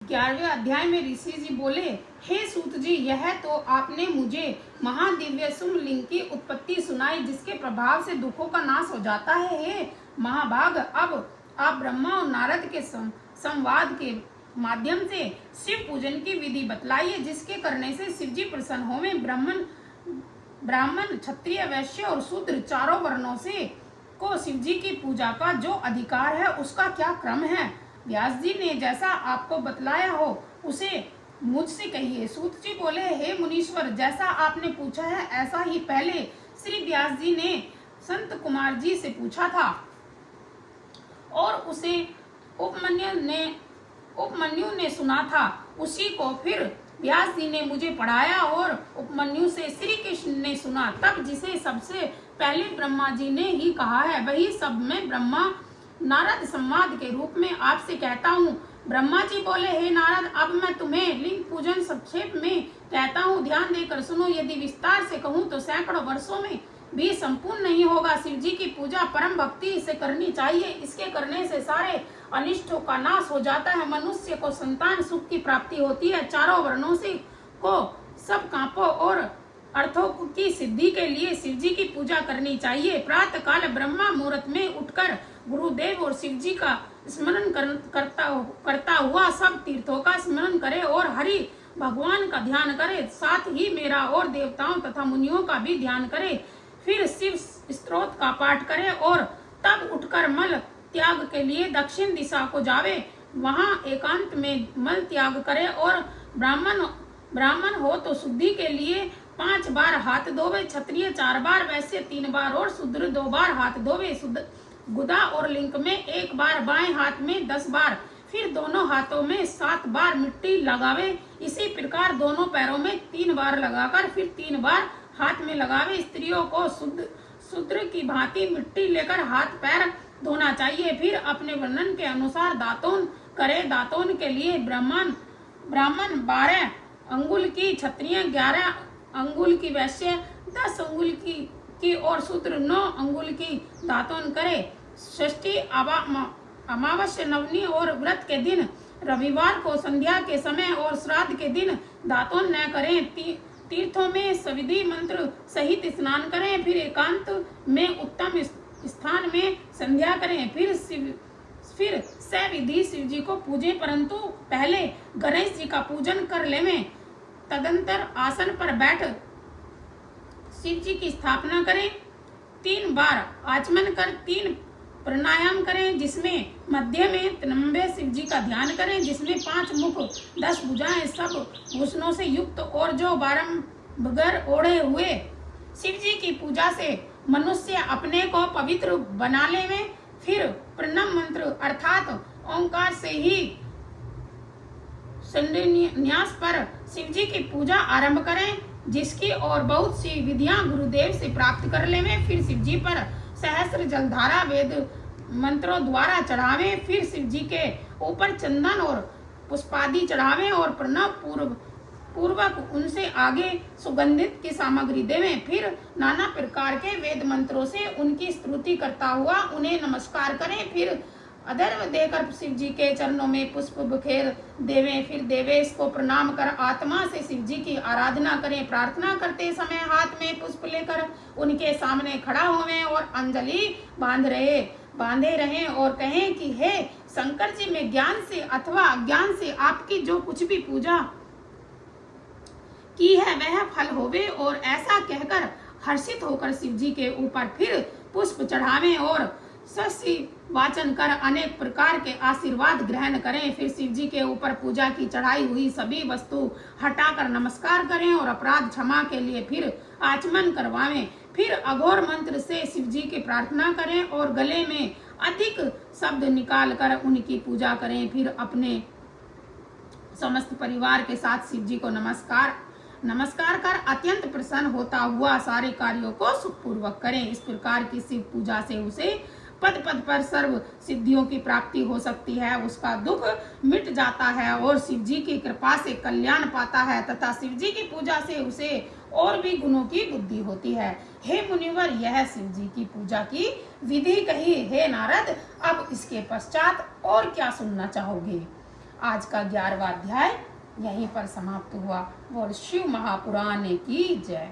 11वें अध्याय में ऋषि जी बोले, हे सूत जी, यह तो आपने मुझे महादिव्य शुंभलिंग की उत्पत्ति सुनाई, जिसके प्रभाव से दुखों का नाश हो जाता है। हे महाभाग, अब आप ब्रह्मा और नारद के संवाद के माध्यम से शिव पूजन की विधि बतलाइए, जिसके करने से शिव जी प्रसन्न होवे। ब्राह्मण, क्षत्रिय, वैश्य और शूद्र चारों वर्णों से को शिव जी की पूजा का जो अधिकार है, उसका क्या क्रम है? व्यास जी ने जैसा आपको बतलाया हो उसे मुझसे कहिए। सूत जी बोले, हे मुनीश्वर, जैसा आपने पूछा है ऐसा ही पहले श्री व्यास जी ने संत कुमार जी से पूछा था और उसे उपमन्यु ने सुना था। उसी को फिर व्यास जी ने मुझे पढ़ाया और उपमन्यु से श्री कृष्ण ने सुना। तब जिसे सबसे पहले ब्रह्मा जी ने ही कहा है, वही सब में ब्रह्मा नारद संवाद के रूप में आपसे कहता हूँ। ब्रह्मा जी बोले, हे नारद, अब मैं तुम्हें लिंग पूजन संक्षेप में कहता हूँ, ध्यान देकर सुनो। यदि विस्तार से कहूँ तो सैकड़ों वर्षों में भी संपूर्ण नहीं होगा। शिव जी की पूजा परम भक्ति से करनी चाहिए। इसके करने से सारे अनिष्टों का नाश हो जाता है। मनुष्य को संतान सुख की प्राप्ति होती है। चारों वर्णों से को सब कामों और अर्थों की सिद्धि के लिए शिव जी की पूजा करनी चाहिए। प्रातः काल ब्रह्मा मुहूर्त में उठकर गुरुदेव और शिव जी का स्मरण करता हुआ सब तीर्थों का स्मरण करे और हरि भगवान का ध्यान करे। साथ ही मेरा और देवताओं तथा मुनियों का भी ध्यान करे। फिर शिव स्तोत्र का पाठ करे और तब उठकर मल त्याग के लिए दक्षिण दिशा को जावे। वहां एकांत में मल त्याग करे और ब्राह्मण हो तो शुद्धि के लिए 5 बार हाथ धोवे, क्षत्रिय 4 बार, वैश्य 3 बार और शूद्र 2 बार हाथ धोवे। गुदा और लिंग में 1 बार, बाएं हाथ में 10 बार, फिर दोनों हाथों में 7 बार मिट्टी लगावे। इसी प्रकार दोनों पैरों में 3 बार लगाकर फिर 3 बार हाथ में लगावे। स्त्रियों को शूद्र की भांति मिट्टी लेकर हाथ पैर धोना चाहिए। फिर अपने वर्णन के अनुसार दातून करे। दातून के लिए ब्राह्मण 12 अंगुल की, क्षत्रिय 11 अंगुल की, वैश्य 10 अंगुल की और शूद्र 9 अंगुल की दातून करे। षष्ठी, अमावस्या, नवमी और व्रत के दिन, रविवार को संध्या के समय और श्राद्ध के दिन दातून न करें। तीर्थों में सविधि मंत्र सहित स्नान करें। फिर एकांत में उत्तम स्थान में संध्या करें। फिर सविधि शिव जी को पूजे, परंतु पहले गणेश जी का पूजन कर लेवें। तदंतर आसन पर बैठ शिव जी की स्थापना करें। 3 बार आचमन कर 3 प्राणायाम करें, जिसमें मध्य में त्र्यंबे शिव जी का ध्यान करें, जिसमें 5 मुख 10 भुजाएं सब भूषणों से युक्त और जो बारंबार ओढ़े हुए। शिव जी की पूजा से मनुष्य अपने को पवित्र बना लेवे। फिर प्रणव मंत्र अर्थात ओंकार से ही संन्यास पर शिव जी की पूजा आरंभ करें, जिसकी और बहुत सी विधियां गुरुदेव से प्राप्त कर लेवें। फिर शिव जी पर सहस्त्र जलधारा वेद मंत्रों द्वारा चढ़ावे। फिर शिव जी के ऊपर चंदन और पुष्पादि चढ़ावे और प्रणव पूर्वक उनसे आगे सुगंधित की सामग्री देवें। फिर नाना प्रकार के वेद मंत्रों से उनकी स्तुति करता हुआ उन्हें नमस्कार करें। फिर अधर्व देकर शिव जी के चरणों में पुष्प बखेर देवें। फिर देवेश को प्रणाम कर आत्मा से शिव जी की आराधना करें। प्रार्थना करते समय हाथ में पुष्प लेकर उनके सामने खड़ा होवें और अंजलि बांधे रहें और कहें कि हे शंकर जी, मैं ज्ञान से अथवा अज्ञान से आपकी जो कुछ भी पूजा की है वह फल होवे। और ऐसा कहकर हर्षित होकर शिव जी के ऊपर फिर पुष्प चढ़ावें और सस्य वाचन कर अनेक प्रकार के आशीर्वाद ग्रहण करें। फिर शिव जी के ऊपर पूजा की चढ़ाई हुई सभी वस्तु हटाकर नमस्कार करें और अपराध क्षमा के लिए फिर आचमन करवावें। फिर अघोर मंत्र से शिव जी की प्रार्थना करें और गले में अधिक शब्द निकाल कर उनकी पूजा करें। फिर अपने समस्त परिवार के साथ शिव जी को नमस्कार कर अत्यंत प्रसन्न होता हुआ सारे कार्यों को सुखपूर्वक करें। इस प्रकार की शिव पूजा से उसे पद पद पर सर्व सिद्धियों की प्राप्ति हो सकती है, उसका दुख मिट जाता है और शिव जी की कृपा से कल्याण पाता है तथा शिव जी की पूजा से उसे और भी गुणों की बुद्धि होती है। हे मुनिवर, यह शिव जी की पूजा की विधि कही। हे नारद, अब इसके पश्चात और क्या सुनना चाहोगे? आज का 11वां अध्याय यहीं पर समाप्त हुआ। बोल शिव महापुराण की जय।